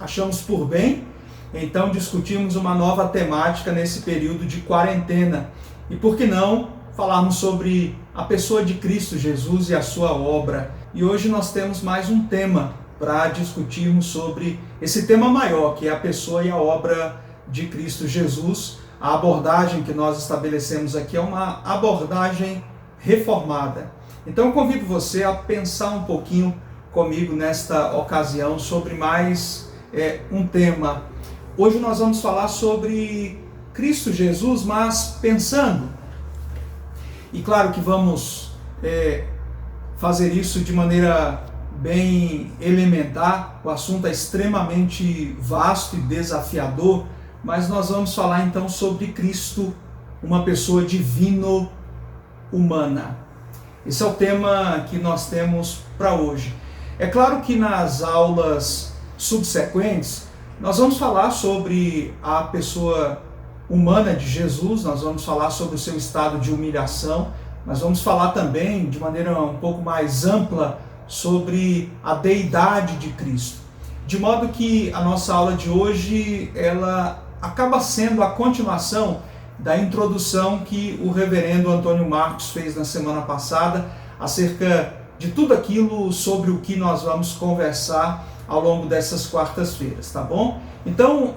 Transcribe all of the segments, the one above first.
achamos por bem, então, discutirmos uma nova temática nesse período de quarentena. E por que não falarmos sobre a pessoa de Cristo Jesus e a sua obra? E hoje nós temos mais um tema para discutirmos sobre esse tema maior, que é a pessoa e a obra de Cristo Jesus. A abordagem que nós estabelecemos aqui é uma abordagem reformada. Então, eu convido você a pensar um pouquinho comigo nesta ocasião sobre mais um tema. Hoje nós vamos falar sobre Cristo Jesus, mas pensando. E claro que vamos fazer isso de maneira bem elementar. O assunto é extremamente vasto e desafiador, mas nós vamos falar então sobre Cristo, uma pessoa divino-humana. Esse é o tema que nós temos para hoje. É claro que nas aulas subsequentes nós vamos falar sobre a pessoa humana de Jesus, nós vamos falar sobre o seu estado de humilhação, nós vamos falar também de maneira um pouco mais ampla sobre a deidade de Cristo. De modo que a nossa aula de hoje, ela acaba sendo a continuação da introdução que o reverendo Antônio Marcos fez na semana passada, acerca de tudo aquilo sobre o que nós vamos conversar ao longo dessas quartas-feiras, tá bom? Então,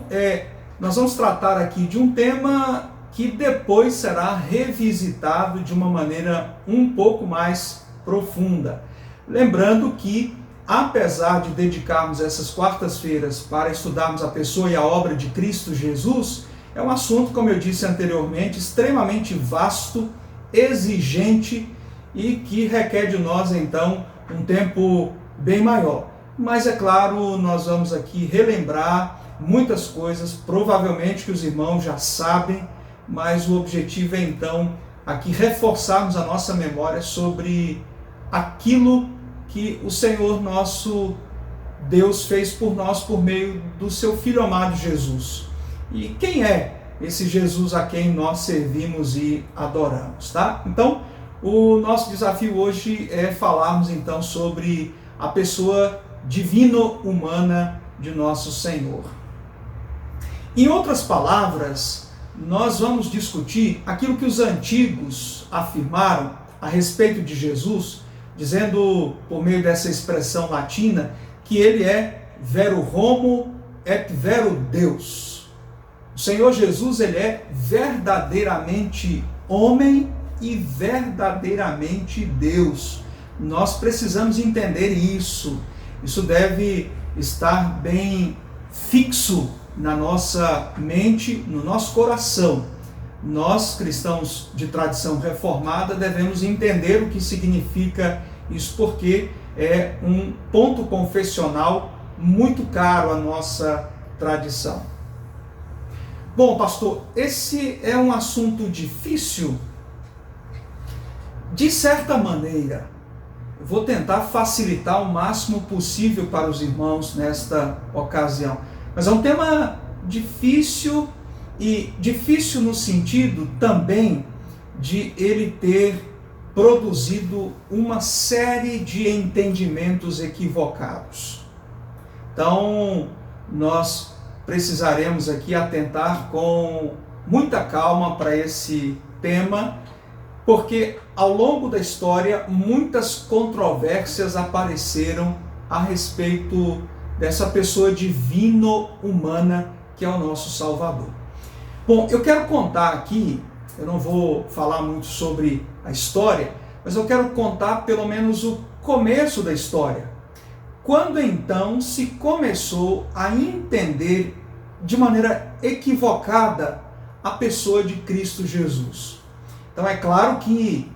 nós vamos tratar aqui de um tema que depois será revisitado de uma maneira um pouco mais profunda. Lembrando que, apesar de dedicarmos essas quartas-feiras para estudarmos a pessoa e a obra de Cristo Jesus, é um assunto, como eu disse anteriormente, extremamente vasto, exigente e que requer de nós, então, um tempo bem maior. Mas, é claro, nós vamos aqui relembrar muitas coisas, provavelmente que os irmãos já sabem, mas o objetivo é, então, aqui reforçarmos a nossa memória sobre aquilo que o Senhor nosso Deus fez por nós por meio do seu Filho amado Jesus. E quem é esse Jesus a quem nós servimos e adoramos, tá? Então, o nosso desafio hoje é falarmos, então, sobre a pessoa divino-humana de nosso Senhor. Em outras palavras, nós vamos discutir aquilo que os antigos afirmaram a respeito de Jesus, dizendo, por meio dessa expressão latina, que ele é vero homo et vero Deus. O Senhor Jesus, ele é verdadeiramente homem e verdadeiramente Deus. Nós precisamos entender isso. Isso deve estar bem fixo na nossa mente, no nosso coração. Nós, cristãos de tradição reformada, devemos entender o que significa isso, porque é um ponto confessional muito caro à nossa tradição. Bom, pastor, esse é um assunto difícil? De certa maneira. Vou tentar facilitar o máximo possível para os irmãos nesta ocasião. Mas é um tema difícil, e difícil no sentido também de ele ter produzido uma série de entendimentos equivocados. Então, nós precisaremos aqui atentar com muita calma para esse tema, porque ao longo da história muitas controvérsias apareceram a respeito dessa pessoa divino-humana que é o nosso Salvador. Bom, eu quero contar aqui, eu não vou falar muito sobre a história, mas eu quero contar pelo menos o começo da história. Quando então se começou a entender de maneira equivocada a pessoa de Cristo Jesus. Então é claro que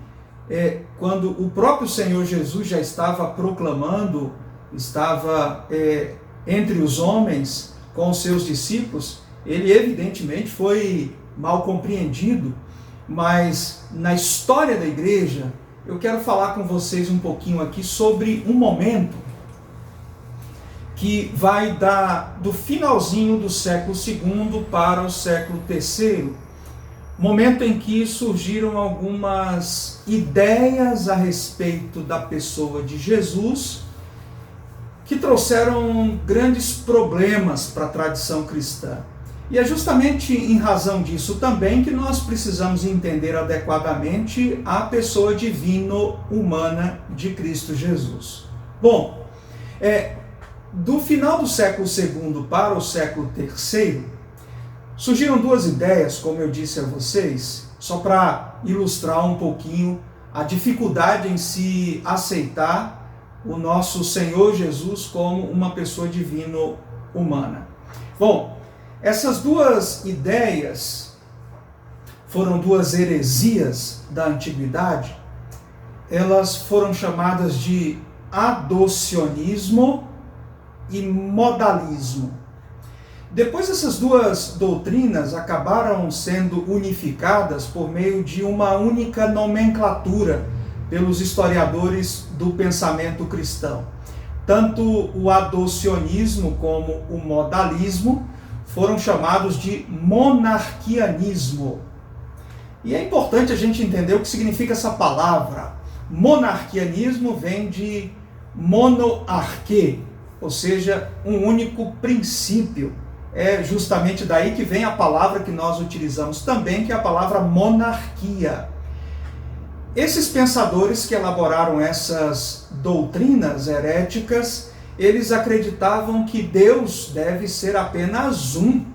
quando o próprio Senhor Jesus já estava proclamando, estava entre os homens com os seus discípulos, ele evidentemente foi mal compreendido, mas na história da igreja, eu quero falar com vocês um pouquinho aqui sobre um momento que vai do finalzinho do século II para o século III, momento em que surgiram algumas ideias a respeito da pessoa de Jesus, que trouxeram grandes problemas para a tradição cristã. E é justamente em razão disso também que nós precisamos entender adequadamente a pessoa divino-humana de Cristo Jesus. Bom, do final do século II para o século III, surgiram duas ideias, como eu disse a vocês, só para ilustrar um pouquinho a dificuldade em se aceitar o nosso Senhor Jesus como uma pessoa divino-humana. Bom, essas duas ideias foram duas heresias da antiguidade. Elas foram chamadas de adocionismo e modalismo. Depois essas duas doutrinas acabaram sendo unificadas por meio de uma única nomenclatura pelos historiadores do pensamento cristão. Tanto o adocionismo como o modalismo foram chamados de monarquianismo. E é importante a gente entender o que significa essa palavra. Monarquianismo vem de monoarque, ou seja, um único princípio. É justamente daí que vem a palavra que nós utilizamos também, que é a palavra monarquia. Esses pensadores que elaboraram essas doutrinas heréticas, eles acreditavam que Deus deve ser apenas um.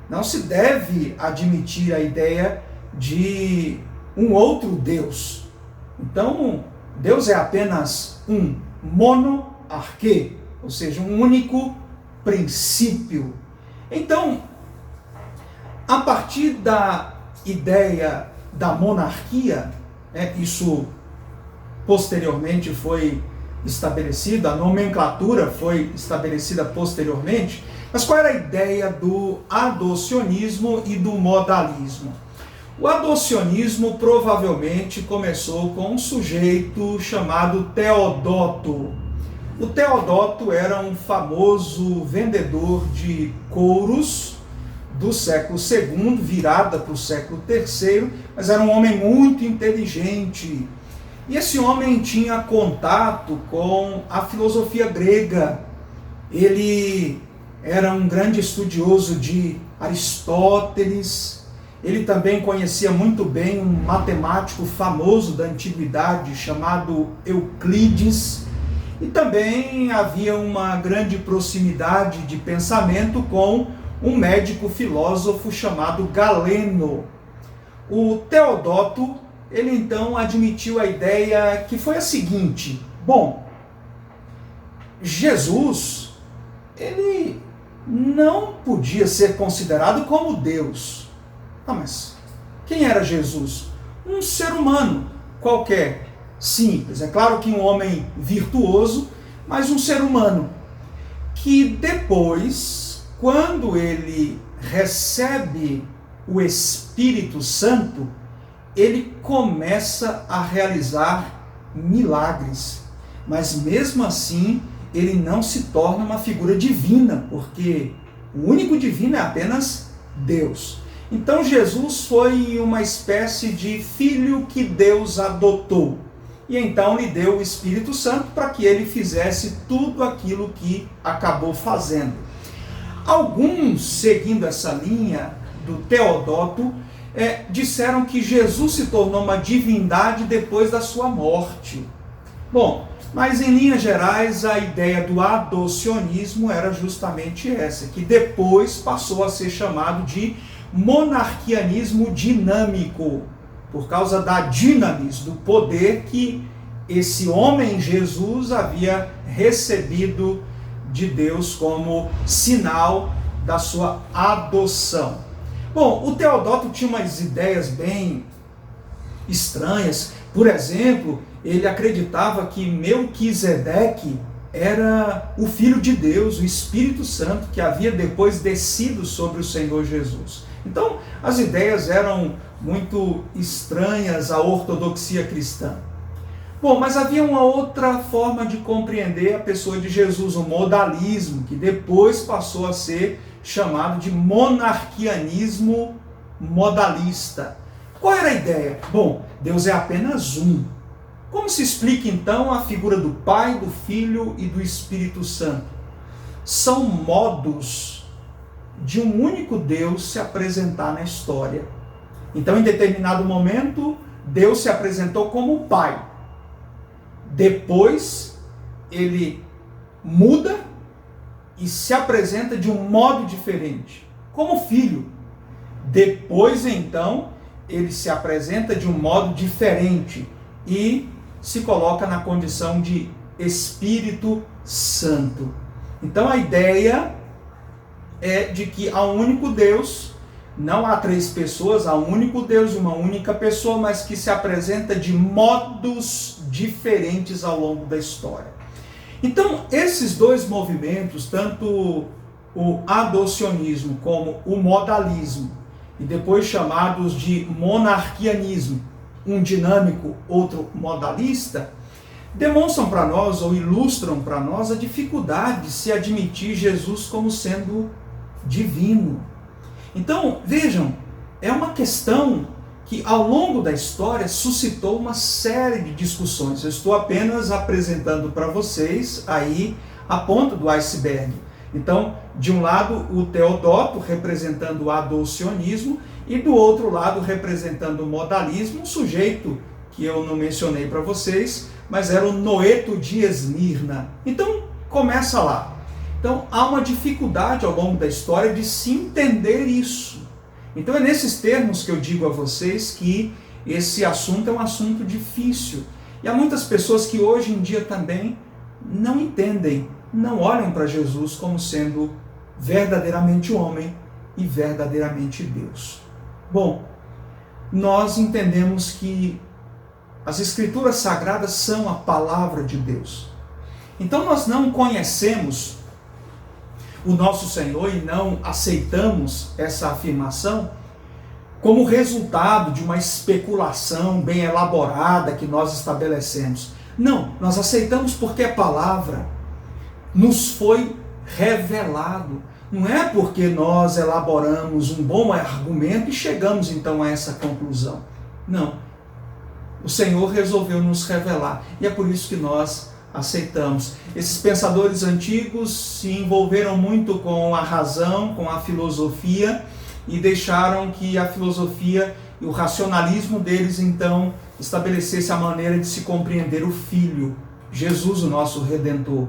Não se deve admitir a ideia de um outro Deus. Então, Deus é apenas um, monoarque, ou seja, um único princípio. Então, a partir da ideia da monarquia, isso posteriormente foi estabelecido, a nomenclatura foi estabelecida posteriormente, mas qual era a ideia do adocionismo e do modalismo? O adocionismo provavelmente começou com um sujeito chamado Teodoto. O Teodoto era um famoso vendedor de couros do século II, virada para o século III, mas era um homem muito inteligente. E esse homem tinha contato com a filosofia grega. Ele era um grande estudioso de Aristóteles. Ele também conhecia muito bem um matemático famoso da antiguidade chamado Euclides. E também havia uma grande proximidade de pensamento com um médico filósofo chamado Galeno. O Teodoto, ele então admitiu a ideia que foi a seguinte: bom, Jesus, ele não podia ser considerado como Deus. Mas quem era Jesus? Um ser humano qualquer, simples. É claro que um homem virtuoso, mas um ser humano que depois, quando ele recebe o Espírito Santo, ele começa a realizar milagres. Mas mesmo assim, ele não se torna uma figura divina, porque o único divino é apenas Deus. Então Jesus foi uma espécie de filho que Deus adotou. E então lhe deu o Espírito Santo para que ele fizesse tudo aquilo que acabou fazendo. Alguns, seguindo essa linha do Teodoto, disseram que Jesus se tornou uma divindade depois da sua morte. Bom, mas em linhas gerais a ideia do adocionismo era justamente essa, que depois passou a ser chamado de monarquianismo dinâmico, por causa da dinamis, do poder que esse homem Jesus havia recebido de Deus como sinal da sua adoção. Bom, o Teodoto tinha umas ideias bem estranhas. Por exemplo, ele acreditava que Melquisedeque era o Filho de Deus, o Espírito Santo, que havia depois descido sobre o Senhor Jesus. Então, as ideias eram muito estranhas à ortodoxia cristã. Bom, mas havia uma outra forma de compreender a pessoa de Jesus, o modalismo, que depois passou a ser chamado de monarquianismo modalista. Qual era a ideia? Bom, Deus é apenas um. Como se explica então a figura do Pai, do Filho e do Espírito Santo? São modos de um único Deus se apresentar na história. Então, em determinado momento, Deus se apresentou como Pai. Depois, ele muda e se apresenta de um modo diferente, como Filho. Depois, então, ele se apresenta de um modo diferente e se coloca na condição de Espírito Santo. Então, a ideia é de que há um único Deus, não há três pessoas, há um único Deus, uma única pessoa, mas que se apresenta de modos diferentes ao longo da história. Então, esses dois movimentos, tanto o adocionismo como o modalismo, e depois chamados de monarquianismo, um dinâmico, outro modalista, demonstram para nós ou ilustram para nós a dificuldade de se admitir Jesus como sendo divino. Então, vejam, é uma questão que ao longo da história suscitou uma série de discussões. Eu estou apenas apresentando para vocês aí a ponta do iceberg. Então, de um lado, o Teodoto representando o adocionismo e do outro lado, representando o modalismo, um sujeito que eu não mencionei para vocês, mas era o Noeto de Esmirna. Então, começa lá. Então, há uma dificuldade ao longo da história de se entender isso. Então, é nesses termos que eu digo a vocês que esse assunto é um assunto difícil. E há muitas pessoas que hoje em dia também não entendem, não olham para Jesus como sendo verdadeiramente homem e verdadeiramente Deus. Bom, nós entendemos que as Escrituras Sagradas são a palavra de Deus. Então nós não conhecemos o nosso Senhor e não aceitamos essa afirmação como resultado de uma especulação bem elaborada que nós estabelecemos. Não, nós aceitamos porque a palavra nos foi revelado. Não é porque nós elaboramos um bom argumento e chegamos então a essa conclusão. Não. O Senhor resolveu nos revelar e é por isso que nós aceitamos. Esses pensadores antigos se envolveram muito com a razão, com a filosofia e deixaram que a filosofia e o racionalismo deles então estabelecesse a maneira de se compreender o Filho, Jesus, o nosso Redentor.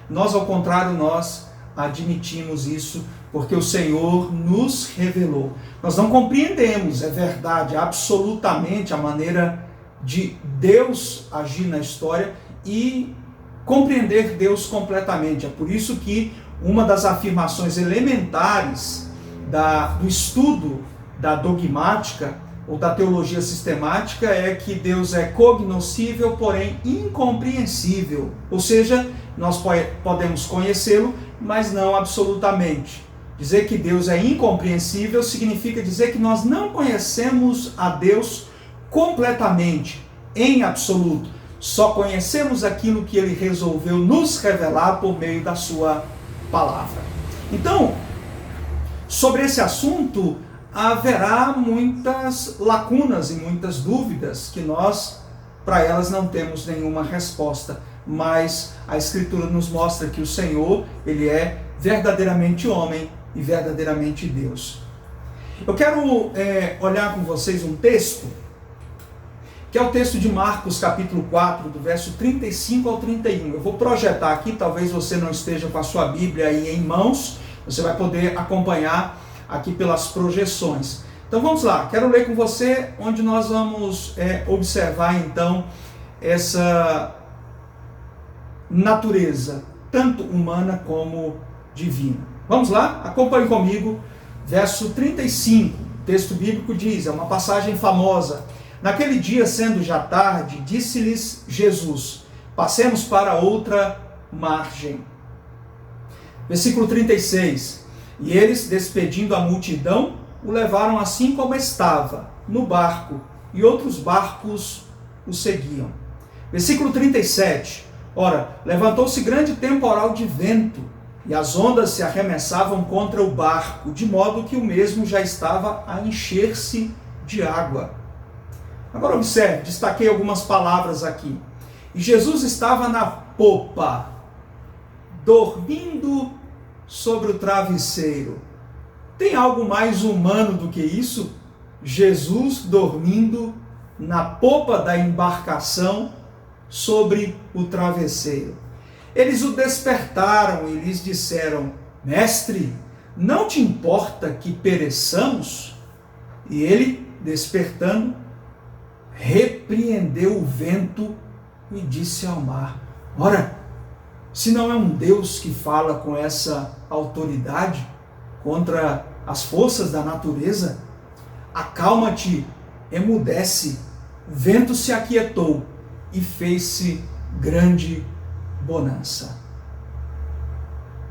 Nós, ao contrário, nós admitimos isso porque o Senhor nos revelou. Nós não compreendemos, é verdade, absolutamente a maneira de Deus agir na história e compreender Deus completamente. É por isso que uma das afirmações elementares do estudo da dogmática ou da teologia sistemática é que Deus é cognoscível, porém incompreensível. Ou seja, nós podemos conhecê-lo, mas não absolutamente. Dizer que Deus é incompreensível significa dizer que nós não conhecemos a Deus completamente, em absoluto. Só conhecemos aquilo que Ele resolveu nos revelar por meio da Sua palavra. Então, sobre esse assunto, haverá muitas lacunas e muitas dúvidas que nós, para elas, não temos nenhuma resposta. Mas a Escritura nos mostra que o Senhor, Ele é verdadeiramente homem e verdadeiramente Deus. Eu quero olhar com vocês um texto, que é o texto de Marcos, capítulo 4, do verso 35 ao 31. Eu vou projetar aqui, talvez você não esteja com a sua Bíblia aí em mãos, você vai poder acompanhar aqui pelas projeções. Então vamos lá, quero ler com você, onde nós vamos observar então essa natureza, tanto humana como divina. Vamos lá? Acompanhe comigo, verso 35, o texto bíblico diz, é uma passagem famosa. Naquele dia, sendo já tarde, disse-lhes Jesus, passemos para outra margem. Versículo 36, e eles, despedindo a multidão, o levaram assim como estava, no barco, e outros barcos o seguiam. Versículo 37, ora, levantou-se grande temporal de vento, e as ondas se arremessavam contra o barco, de modo que o mesmo já estava a encher-se de água. Agora observe, destaquei algumas palavras aqui. E Jesus estava na popa, dormindo sobre o travesseiro. Tem algo mais humano do que isso? Jesus dormindo na popa da embarcação sobre o travesseiro. Eles o despertaram e lhes disseram: Mestre, não te importa que pereçamos? E ele, despertando, repreendeu o vento e disse ao mar: Ora, se não é um Deus que fala com essa autoridade contra as forças da natureza, acalma-te, emudece. O vento se aquietou e fez-se grande bonança.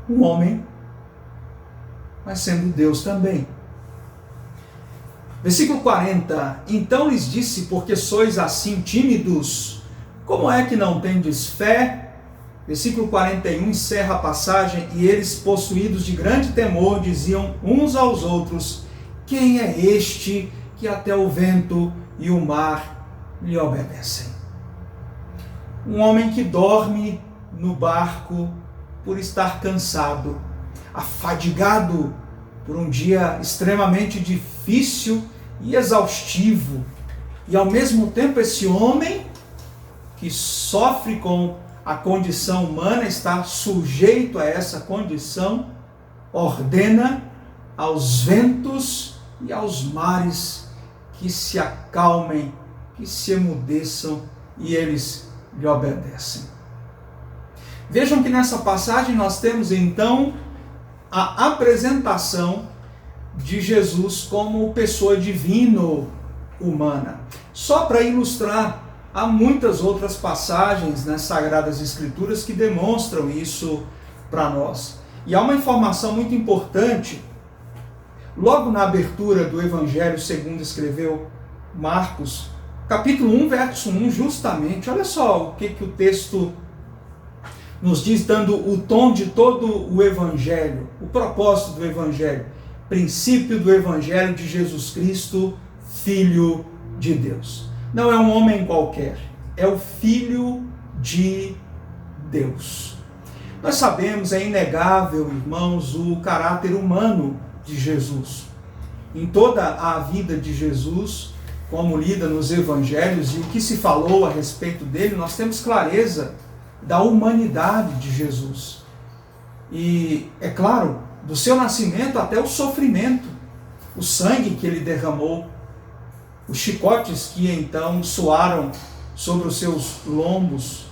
Um homem, mas sendo Deus também. Versículo 40. Então lhes disse: Porque sois assim tímidos? Como é que não tendes fé? Versículo 41 encerra a passagem: E eles, possuídos de grande temor, diziam uns aos outros: Quem é este que até o vento e o mar lhe obedecem? Um homem que dorme no barco por estar cansado, afadigado por um dia extremamente difícil e exaustivo. E ao mesmo tempo esse homem que sofre com a condição humana, está sujeito a essa condição, ordena aos ventos e aos mares que se acalmem, que se emudeçam, e eles lhe obedecem. Vejam que nessa passagem nós temos então a apresentação de Jesus como pessoa divino-humana. Só para ilustrar, há muitas outras passagens nas Sagradas Escrituras que demonstram isso para nós. E há uma informação muito importante, logo na abertura do Evangelho segundo escreveu Marcos, capítulo 1, verso 1, justamente, olha só o que o texto nos diz, dando o tom de todo o Evangelho, o propósito do Evangelho, princípio do Evangelho de Jesus Cristo, Filho de Deus. Não é um homem qualquer, é o Filho de Deus. Nós sabemos, é inegável, irmãos, o caráter humano de Jesus. Em toda a vida de Jesus, como lida nos evangelhos e o que se falou a respeito dele, nós temos clareza da humanidade de Jesus. E, é claro, do seu nascimento até o sofrimento, o sangue que ele derramou, os chicotes que então soaram sobre os seus lombos,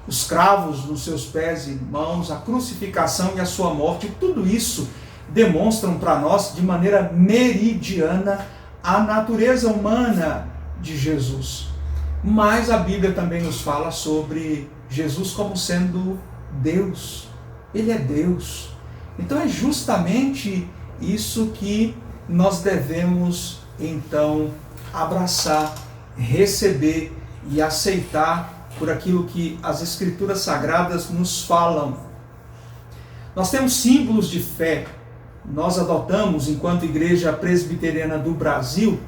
os cravos nos seus pés e mãos, a crucificação e a sua morte, tudo isso demonstram para nós de maneira meridiana a natureza humana de Jesus. Mas a Bíblia também nos fala sobre Jesus como sendo Deus. Ele é Deus. Então é justamente isso que nós devemos então abraçar, receber e aceitar por aquilo que as Escrituras Sagradas nos falam. Nós temos símbolos de fé. Nós adotamos, enquanto Igreja Presbiteriana do Brasil,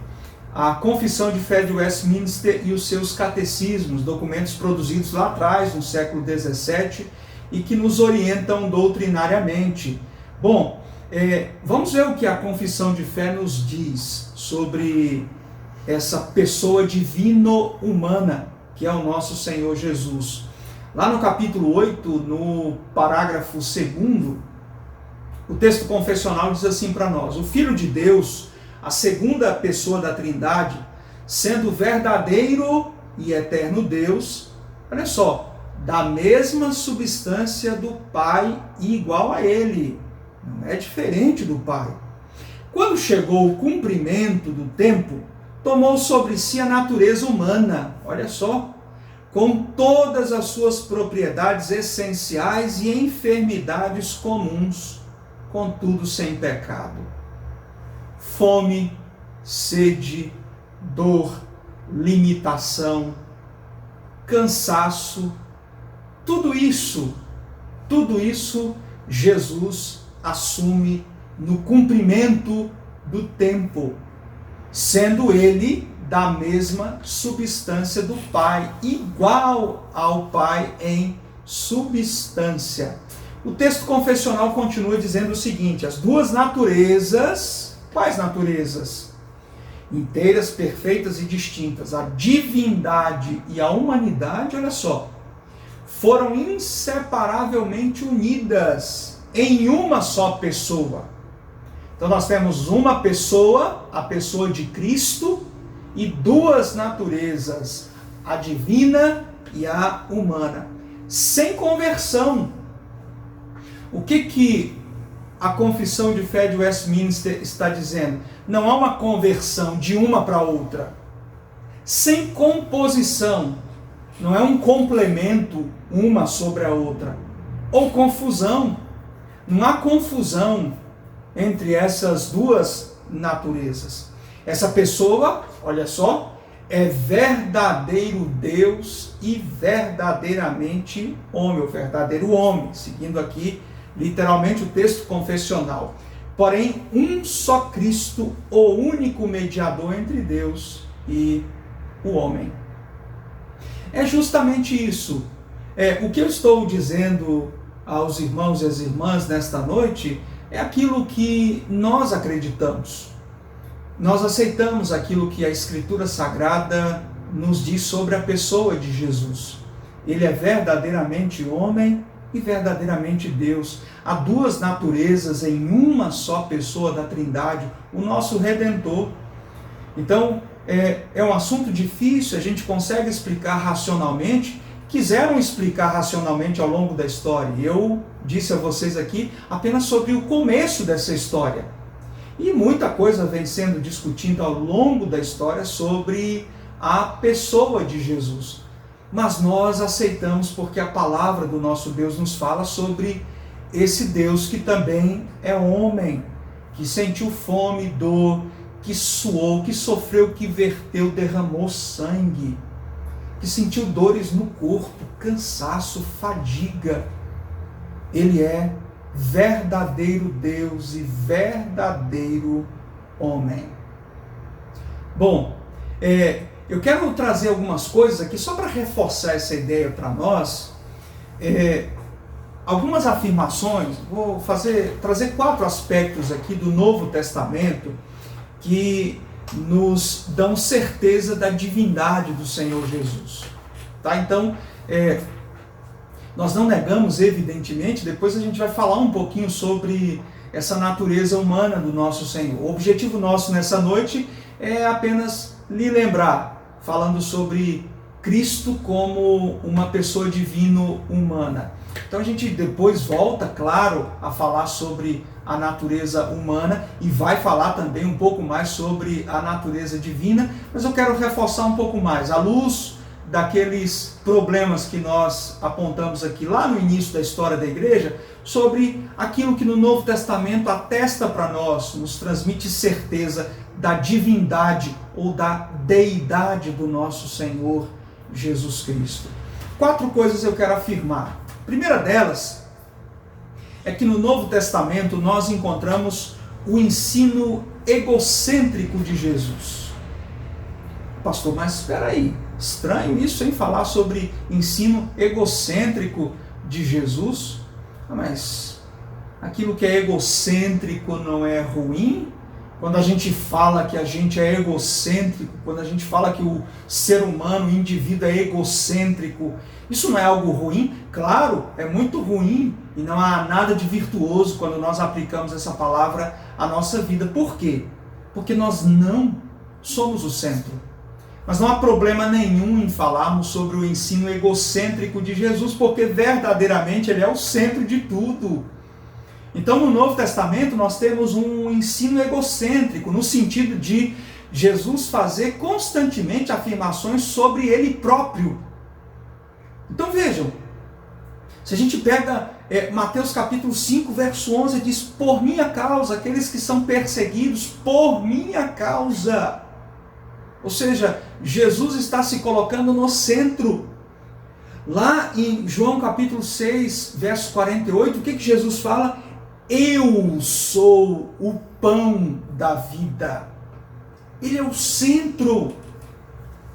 a Confissão de Fé de Westminster e os seus catecismos, documentos produzidos lá atrás, no século XVII, e que nos orientam doutrinariamente. Bom, vamos ver o que a Confissão de Fé nos diz sobre essa pessoa divino-humana, que é o nosso Senhor Jesus. Lá no capítulo 8, no parágrafo 2º, o texto confessional diz assim para nós: o Filho de Deus, a segunda pessoa da Trindade, sendo verdadeiro e eterno Deus, olha só, da mesma substância do Pai e igual a Ele, não é diferente do Pai. Quando chegou o cumprimento do tempo, tomou sobre si a natureza humana, olha só, com todas as suas propriedades essenciais e enfermidades comuns, contudo sem pecado. Fome, sede, dor, limitação, cansaço, tudo isso Jesus assume no cumprimento do tempo, sendo ele da mesma substância do Pai, igual ao Pai em substância. O texto confessional continua dizendo o seguinte: as duas naturezas, quais naturezas? Inteiras, perfeitas e distintas, a divindade e a humanidade, olha só, foram inseparavelmente unidas em uma só pessoa. Então nós temos uma pessoa, a pessoa de Cristo, e duas naturezas, a divina e a humana, sem conversão. O que a Confissão de Fé de Westminster está dizendo? Não há uma conversão de uma para outra. Sem composição. Não é um complemento uma sobre a outra. Ou confusão. Não há confusão entre essas duas naturezas. Essa pessoa, olha só, é verdadeiro Deus e verdadeiramente homem, o verdadeiro homem, seguindo aqui literalmente o texto confessional. Porém, um só Cristo, o único mediador entre Deus e o homem. É justamente isso. O que eu estou dizendo aos irmãos e às irmãs nesta noite é aquilo que nós acreditamos. Nós aceitamos aquilo que a Escritura Sagrada nos diz sobre a pessoa de Jesus. Ele é verdadeiramente homem e verdadeiramente Deus. Há duas naturezas em uma só pessoa da Trindade, o nosso Redentor. Então, é um assunto difícil, a gente consegue explicar racionalmente. Quiseram explicar racionalmente ao longo da história. Eu disse a vocês aqui apenas sobre o começo dessa história. E muita coisa vem sendo discutida ao longo da história sobre a pessoa de Jesus. Mas nós aceitamos porque a palavra do nosso Deus nos fala sobre esse Deus que também é homem, que sentiu fome, dor, que suou, que sofreu, que verteu, derramou sangue, que sentiu dores no corpo, cansaço, fadiga. Ele é verdadeiro Deus e verdadeiro homem. Bom, eu quero trazer algumas coisas aqui só para reforçar essa ideia para nós. Algumas afirmações, vou trazer 4 aspectos aqui do Novo Testamento que nos dão certeza da divindade do Senhor Jesus. Tá? Então, nós não negamos, evidentemente, depois a gente vai falar um pouquinho sobre essa natureza humana do nosso Senhor. O objetivo nosso nessa noite é apenas lhe lembrar, falando sobre Cristo como uma pessoa divino-humana. Então a gente depois volta, claro, a falar sobre a natureza humana e vai falar também um pouco mais sobre a natureza divina, mas eu quero reforçar um pouco mais, à luz daqueles problemas que nós apontamos aqui lá no início da história da igreja, sobre aquilo que no Novo Testamento atesta para nós, nos transmite certeza da divindade ou da deidade do nosso Senhor Jesus Cristo. 4 coisas eu quero afirmar. A primeira delas é que no Novo Testamento nós encontramos o ensino egocêntrico de Jesus. Pastor, mas espera aí, estranho isso, hein? Falar sobre ensino egocêntrico de Jesus. Mas aquilo que é egocêntrico não é ruim? Quando a gente fala que a gente é egocêntrico, quando a gente fala que o ser humano, o indivíduo é egocêntrico, isso não é algo ruim? Claro, é muito ruim e não há nada de virtuoso quando nós aplicamos essa palavra à nossa vida. Por quê? Porque nós não somos o centro. Mas não há problema nenhum em falarmos sobre o ensino egocêntrico de Jesus, porque verdadeiramente ele é o centro de tudo. Então no Novo Testamento nós temos um ensino egocêntrico, no sentido de Jesus fazer constantemente afirmações sobre ele próprio. Então vejam, se a gente pega Mateus capítulo 5, verso 11, diz: por minha causa, aqueles que são perseguidos, por minha causa. Ou seja, Jesus está se colocando no centro. Lá em João capítulo 6, verso 48, o que Jesus fala? Eu sou o pão da vida. Ele é o centro.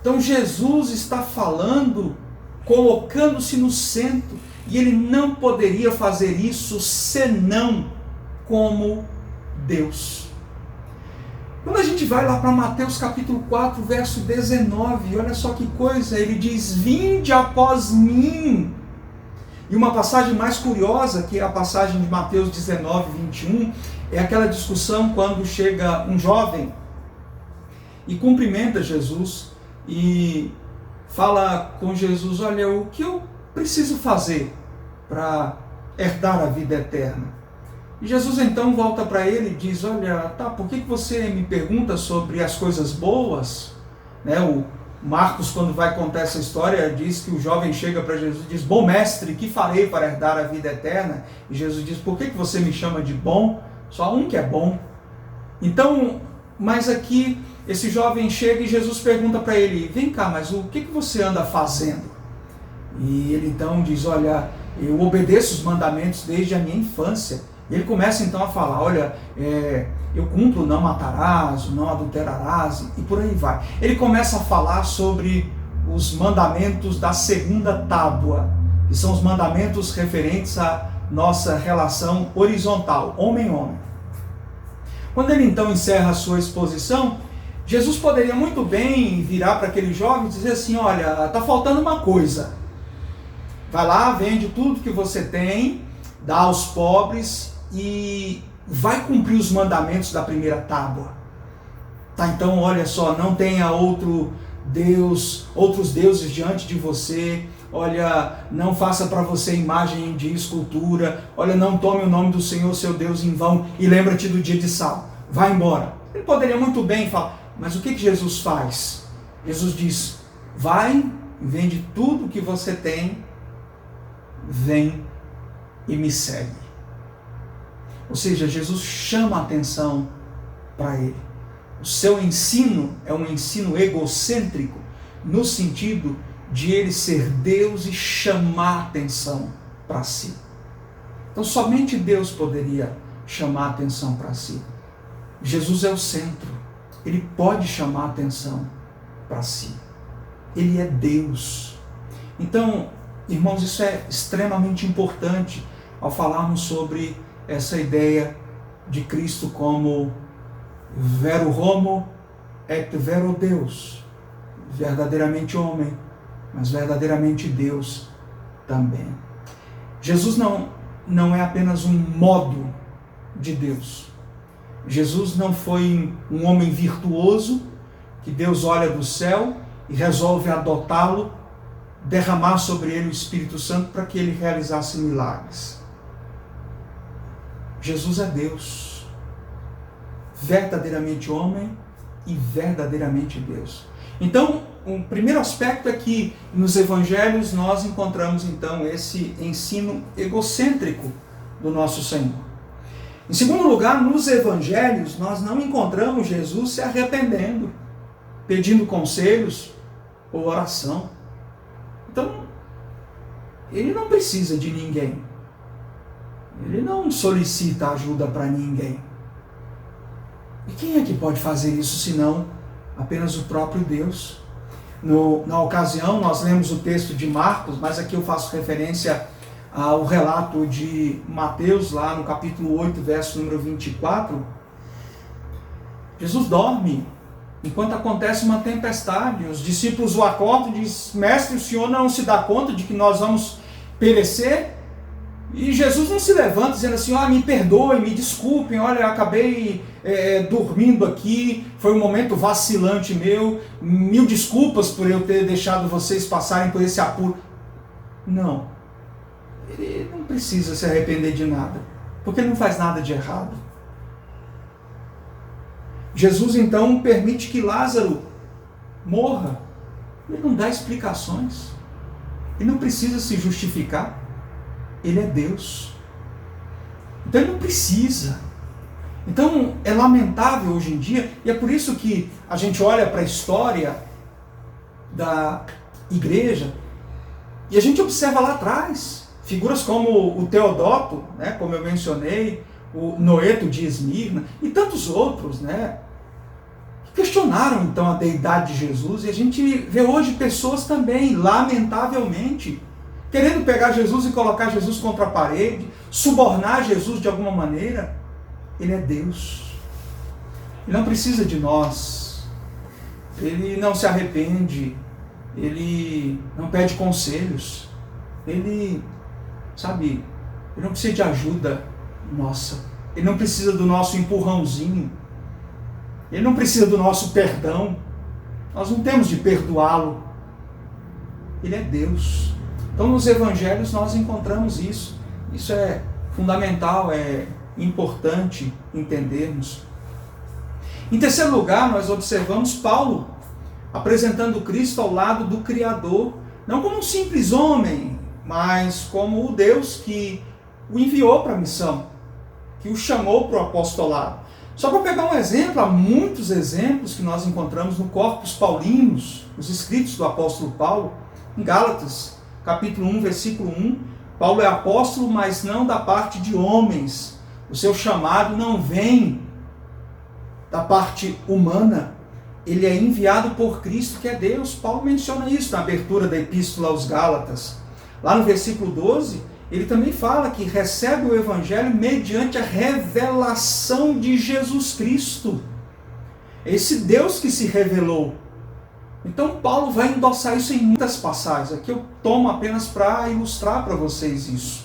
Então Jesus está falando, colocando-se no centro, e ele não poderia fazer isso senão como Deus. Quando a gente vai lá para Mateus capítulo 4, verso 19, olha só que coisa, ele diz: vinde após mim. E uma passagem mais curiosa, que é a passagem de Mateus 19, 21, é aquela discussão quando chega um jovem e cumprimenta Jesus e fala com Jesus: olha, o que eu preciso fazer para herdar a vida eterna? E Jesus então volta para ele e diz: olha, tá, por que você me pergunta sobre as coisas boas? Né, o Marcos, quando vai contar essa história, diz que o jovem chega para Jesus e diz: bom mestre, que farei para herdar a vida eterna? E Jesus diz: por que você me chama de bom? Só um que é bom. Então, mas aqui, esse jovem chega e Jesus pergunta para ele: vem cá, mas o que você anda fazendo? E ele então diz: olha, eu obedeço os mandamentos desde a minha infância. E ele começa então a falar: olha, eu cumpro não matarás, não adulterarás, e por aí vai. Ele começa a falar sobre os mandamentos da segunda tábua, que são os mandamentos referentes à nossa relação horizontal, homem-homem. Quando ele então encerra a sua exposição, Jesus poderia muito bem virar para aquele jovem e dizer assim: olha, está faltando uma coisa. Vai lá, vende tudo que você tem, dá aos pobres e vai cumprir os mandamentos da primeira tábua. Tá, então olha só, não tenha outros deuses diante de você. Olha, não faça para você imagem de escultura. Olha, não tome o nome do Senhor seu Deus em vão e lembra-te do dia de sábado. Vai embora. Ele poderia muito bem falar, mas o que Jesus faz? Jesus diz: vai, vende tudo que você tem, vem e me segue. Ou seja, Jesus chama a atenção para ele. O seu ensino é um ensino egocêntrico, no sentido de ele ser Deus e chamar a atenção para si. Então somente Deus poderia chamar a atenção para si. Jesus é o centro. Ele pode chamar a atenção para si. Ele é Deus. Então, irmãos, isso é extremamente importante ao falarmos sobre essa ideia de Cristo como vero homo et vero Deus, verdadeiramente homem, mas verdadeiramente Deus também. Jesus não é apenas um modo de Deus. Jesus não foi um homem virtuoso que Deus olha do céu e resolve adotá-lo, derramar sobre ele o Espírito Santo para que ele realizasse milagres. Jesus é Deus, verdadeiramente homem e verdadeiramente Deus. Então, o primeiro aspecto é que nos evangelhos nós encontramos então esse ensino egocêntrico do nosso Senhor. Em segundo lugar, nos evangelhos nós não encontramos Jesus se arrependendo, pedindo conselhos ou oração. Então, ele não precisa de ninguém. Ele não solicita ajuda para ninguém. E quem é que pode fazer isso senão apenas o próprio Deus? Na ocasião, nós lemos o texto de Marcos, mas aqui eu faço referência ao relato de Mateus, lá no capítulo 8, verso número 24. Jesus dorme enquanto acontece uma tempestade. Os discípulos o acordam e dizem: mestre, o senhor não se dá conta de que nós vamos perecer? E Jesus não se levanta dizendo assim: me perdoem, me desculpem, olha, eu acabei dormindo aqui, foi um momento vacilante meu, mil desculpas por eu ter deixado vocês passarem por esse apuro. Não, ele não precisa se arrepender de nada, porque ele não faz nada de errado. Jesus então permite que Lázaro morra, ele não dá explicações, ele não precisa se justificar. Ele é Deus. Então ele não precisa. Então é lamentável hoje em dia, e é por isso que a gente olha para a história da igreja e a gente observa lá atrás figuras como o Teodoto, né, como eu mencionei, o Noeto de Esmirna e tantos outros, né, questionaram então a deidade de Jesus, e a gente vê hoje pessoas também, lamentavelmente, querendo pegar Jesus e colocar Jesus contra a parede, subornar Jesus de alguma maneira. Ele é Deus. Ele não precisa de nós. Ele não se arrepende. Ele não pede conselhos. Ele não precisa de ajuda nossa. Ele não precisa do nosso empurrãozinho. Ele não precisa do nosso perdão. Nós não temos de perdoá-lo. Ele é Deus. Então nos evangelhos nós encontramos isso. Isso é fundamental, é importante entendermos. Em terceiro lugar, nós observamos Paulo apresentando Cristo ao lado do Criador, não como um simples homem, mas como o Deus que o enviou para a missão, que o chamou para o apostolado. Só para pegar um exemplo, há muitos exemplos que nós encontramos no Corpus Paulinos, os escritos do apóstolo Paulo, em Gálatas, capítulo 1, versículo 1, Paulo é apóstolo, mas não da parte de homens. O seu chamado não vem da parte humana. Ele é enviado por Cristo, que é Deus. Paulo menciona isso na abertura da epístola aos Gálatas. Lá no versículo 12, ele também fala que recebe o evangelho mediante a revelação de Jesus Cristo. Esse Deus que se revelou. Então Paulo vai endossar isso em muitas passagens. Aqui eu tomo apenas para ilustrar para vocês isso.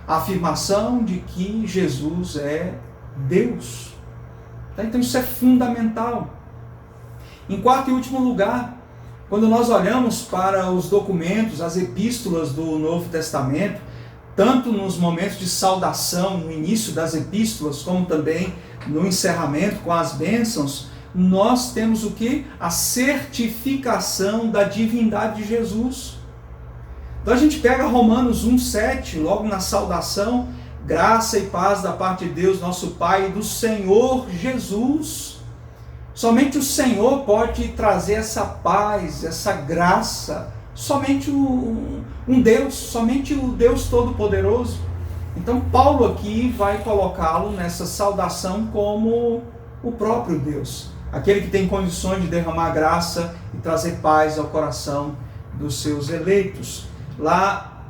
A afirmação de que Jesus é Deus. Então isso é fundamental. Em quarto e último lugar, quando nós olhamos para os documentos, as epístolas do Novo Testamento, tanto nos momentos de saudação, no início das epístolas, como também no encerramento com as bênçãos, nós temos o que? A certificação da divindade de Jesus. Então a gente pega Romanos 1,7, logo na saudação, graça e paz da parte de Deus, nosso Pai, e do Senhor Jesus. Somente o Senhor pode trazer essa paz, essa graça, somente um Deus, somente o Deus Todo-Poderoso. Então Paulo aqui vai colocá-lo nessa saudação como o próprio Deus, aquele que tem condições de derramar graça e trazer paz ao coração dos seus eleitos. Lá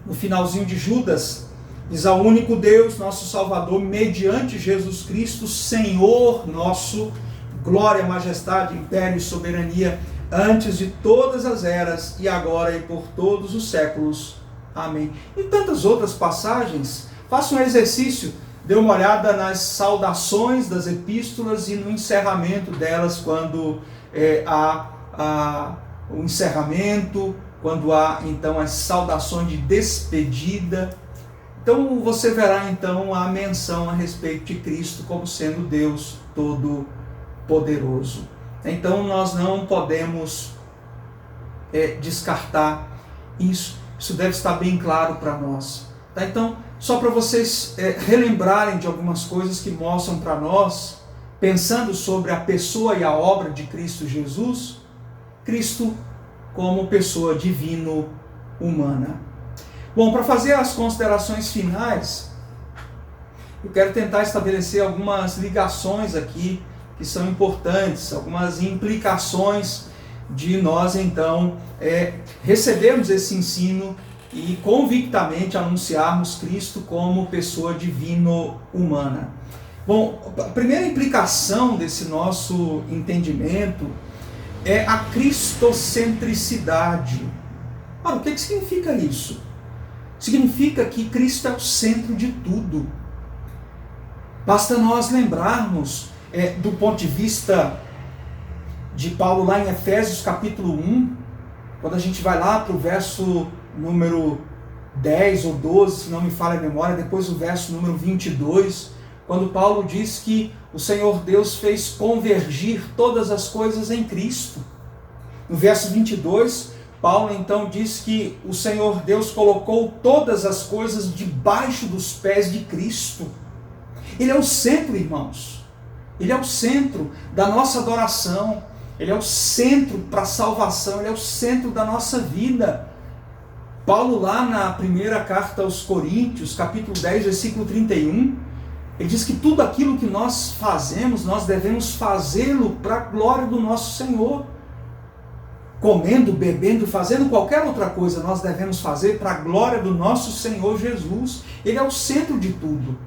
no finalzinho de Judas, diz: ao único Deus, nosso Salvador, mediante Jesus Cristo, Senhor nosso, glória, majestade, império e soberania, antes de todas as eras, e agora e por todos os séculos. Amém. E tantas outras passagens. Faça um exercício, dê uma olhada nas saudações das epístolas e no encerramento delas, quando há o encerramento, quando há então as saudações de despedida. Então você verá então a menção a respeito de Cristo como sendo Deus Todo-Poderoso. Então nós não podemos descartar isso. Isso deve estar bem claro para nós. Tá? Então, só para vocês relembrarem de algumas coisas que mostram para nós, pensando sobre a pessoa e a obra de Cristo Jesus, Cristo como pessoa divino-humana. Bom, para fazer as considerações finais, eu quero tentar estabelecer algumas ligações aqui que são importantes, algumas implicações de nós então recebermos esse ensino e convictamente anunciarmos Cristo como pessoa divino-humana. Bom, a primeira implicação desse nosso entendimento é a cristocentricidade. Ora, o que significa isso? Significa que Cristo é o centro de tudo. Basta nós lembrarmos do ponto de vista de Paulo lá em Efésios capítulo 1, quando a gente vai lá para o verso número 10 ou 12, se não me falha a memória, depois o verso número 22, quando Paulo diz que o Senhor Deus fez convergir todas as coisas em Cristo. No verso 22, Paulo então diz que o Senhor Deus colocou todas as coisas debaixo dos pés de Cristo. Ele é o centro, irmãos. Ele é o centro da nossa adoração. Ele é o centro para a salvação. Ele é o centro da nossa vida. Paulo lá na primeira carta aos Coríntios, capítulo 10, versículo 31, Ele diz que tudo aquilo que nós fazemos, nós devemos fazê-lo para a glória do nosso Senhor. Comendo, bebendo, fazendo qualquer outra coisa, nós devemos fazer para a glória do nosso Senhor Jesus. Ele é o centro de tudo.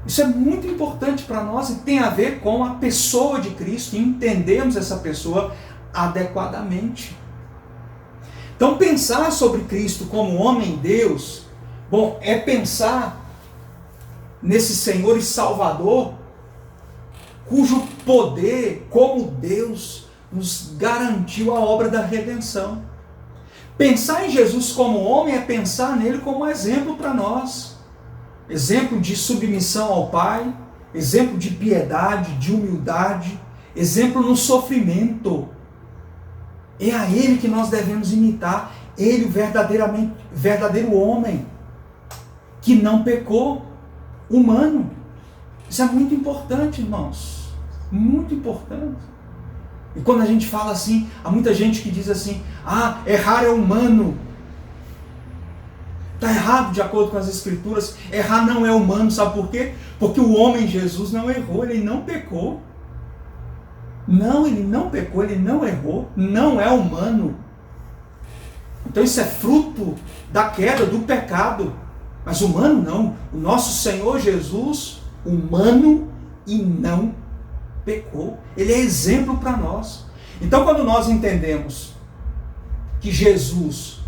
Isso é muito importante para nós e tem a ver com a pessoa de Cristo, e entendemos essa pessoa adequadamente. Então, pensar sobre Cristo como homem-Deus, bom, é pensar nesse Senhor e Salvador, cujo poder, como Deus, nos garantiu a obra da redenção. Pensar em Jesus como homem é pensar nele como exemplo para nós. Exemplo de submissão ao Pai, exemplo de piedade, de humildade, exemplo no sofrimento. É a Ele que nós devemos imitar. Ele, o verdadeiro homem, que não pecou, humano. Isso é muito importante, irmãos. Muito importante. E quando a gente fala assim, há muita gente que diz assim, errar é humano. Está errado de acordo com as Escrituras. Errar não é humano, sabe por quê? Porque o homem Jesus não errou, ele não pecou. Não, ele não pecou, ele não errou, não é humano. Então isso é fruto da queda, do pecado. Mas humano não. O nosso Senhor Jesus, humano e não pecou. Ele é exemplo para nós. Então quando nós entendemos que Jesus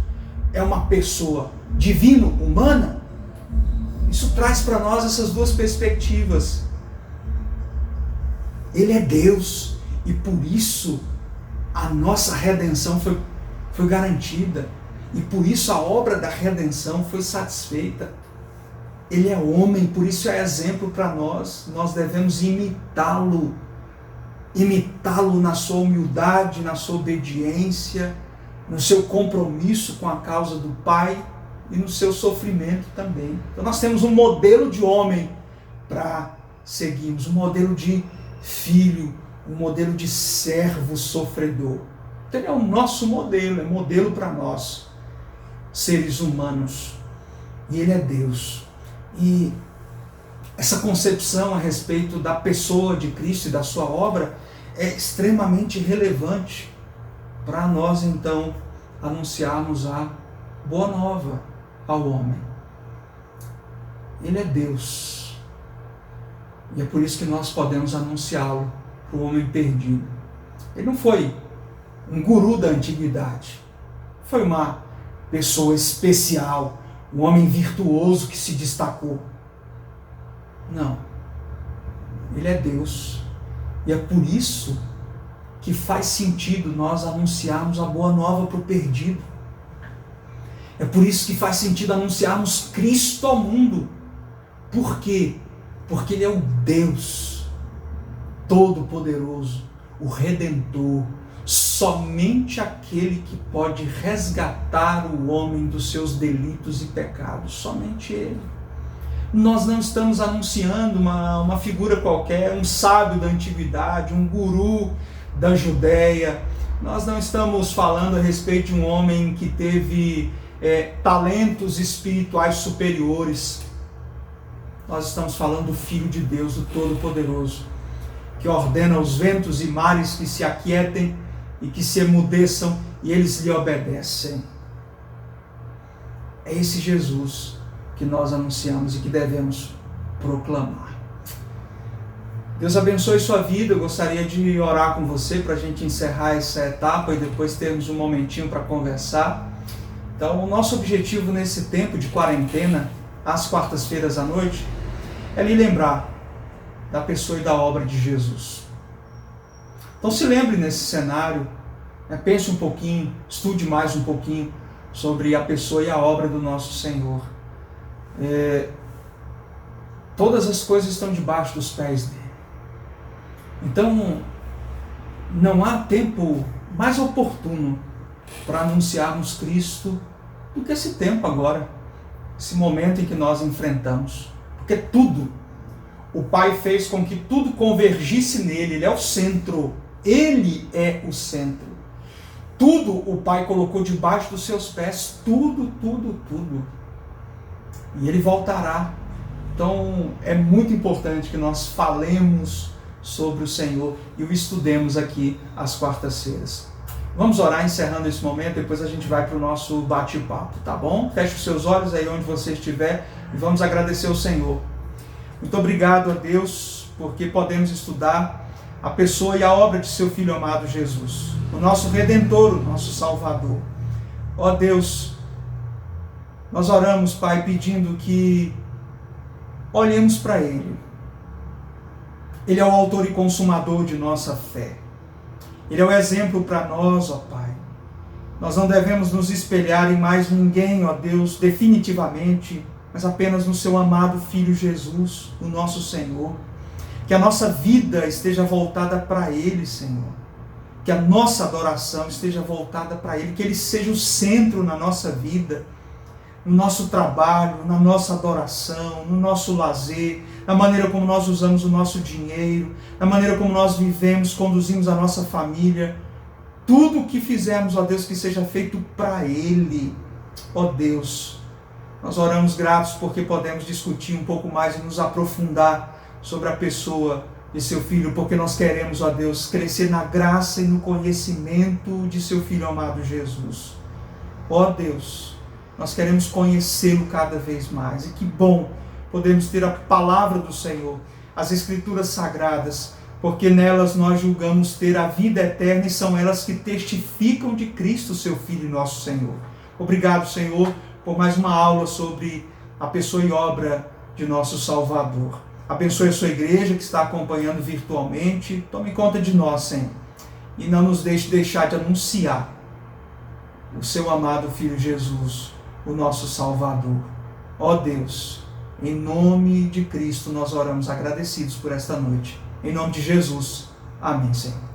é uma pessoa divino-humana, isso traz para nós essas duas perspectivas. Ele é Deus e por isso a nossa redenção foi garantida e por isso a obra da redenção foi satisfeita. Ele é homem, por isso é exemplo para nós. Nós devemos imitá-lo na sua humildade, na sua obediência, no seu compromisso com a causa do Pai e no seu sofrimento também. Então nós temos um modelo de homem para seguirmos, um modelo de filho, um modelo de servo sofredor. Então ele é o nosso modelo, é modelo para nós, seres humanos. E ele é Deus. E essa concepção a respeito da pessoa de Cristo e da sua obra é extremamente relevante para nós então anunciarmos a boa nova ao homem. Ele é Deus. E é por isso que nós podemos anunciá-lo para o homem perdido. Ele não foi um guru da antiguidade. Foi uma pessoa especial, um homem virtuoso que se destacou. Não. Ele é Deus. E é por isso que faz sentido nós anunciarmos a boa nova para o perdido. É por isso que faz sentido anunciarmos Cristo ao mundo. Por quê? Porque Ele é o Deus Todo-Poderoso, o Redentor, somente aquele que pode resgatar o homem dos seus delitos e pecados, somente Ele. Nós não estamos anunciando uma figura qualquer, um sábio da antiguidade, um guru da Judéia. Nós não estamos falando a respeito de um homem que teve talentos espirituais superiores. Nós estamos falando do Filho de Deus, do Todo-Poderoso, que ordena os ventos e mares que se aquietem e que se emudeçam e eles lhe obedecem. É esse Jesus que nós anunciamos e que devemos proclamar. Deus abençoe sua vida. Eu gostaria de orar com você para a gente encerrar essa etapa e depois termos um momentinho para conversar. Então, o nosso objetivo nesse tempo de quarentena, às quartas-feiras à noite, é lhe lembrar da pessoa e da obra de Jesus. Então se lembre nesse cenário, pense um pouquinho, estude mais um pouquinho sobre a pessoa e a obra do nosso Senhor. Todas as coisas estão debaixo dos pés dele. Então não há tempo mais oportuno para anunciarmos Cristo do que esse tempo agora, esse momento em que nós enfrentamos. Porque tudo, o Pai fez com que tudo convergisse nele, Ele é o centro, Ele é o centro. Tudo o Pai colocou debaixo dos seus pés, tudo. E Ele voltará Então é muito importante que nós falemos sobre o Senhor e o estudemos aqui às quartas-feiras. Vamos orar encerrando esse momento, depois a gente vai para o nosso bate-papo, tá bom? Feche os seus olhos aí onde você estiver e vamos agradecer ao Senhor. Muito obrigado a Deus, porque podemos estudar a pessoa e a obra de seu Filho amado Jesus, o nosso Redentor, o nosso Salvador. Ó Deus, nós oramos, Pai, pedindo que olhemos para Ele. Ele é o autor e consumador de nossa fé. Ele é o exemplo para nós, ó Pai. Nós não devemos nos espelhar em mais ninguém, ó Deus, definitivamente, mas apenas no seu amado Filho Jesus, o nosso Senhor. Que a nossa vida esteja voltada para Ele, Senhor. Que a nossa adoração esteja voltada para Ele, que Ele seja o centro na nossa vida, no nosso trabalho, na nossa adoração, no nosso lazer, na maneira como nós usamos o nosso dinheiro, na maneira como nós vivemos, conduzimos a nossa família. Tudo o que fizermos, ó Deus, que seja feito para Ele. Ó Deus, nós oramos gratos porque podemos discutir um pouco mais e nos aprofundar sobre a pessoa de seu Filho, porque nós queremos, ó Deus, crescer na graça e no conhecimento de seu Filho amado Jesus. Ó Deus, nós queremos conhecê-lo cada vez mais. E que bom podemos ter a palavra do Senhor, as Escrituras Sagradas, porque nelas nós julgamos ter a vida eterna e são elas que testificam de Cristo, seu Filho e nosso Senhor. Obrigado, Senhor, por mais uma aula sobre a pessoa e obra de nosso Salvador. Abençoe a sua igreja que está acompanhando virtualmente. Tome conta de nós, Senhor. E não nos deixe deixar de anunciar o seu amado Filho Jesus, o nosso Salvador. Ó Deus, em nome de Cristo nós oramos agradecidos por esta noite. Em nome de Jesus. Amém, Senhor.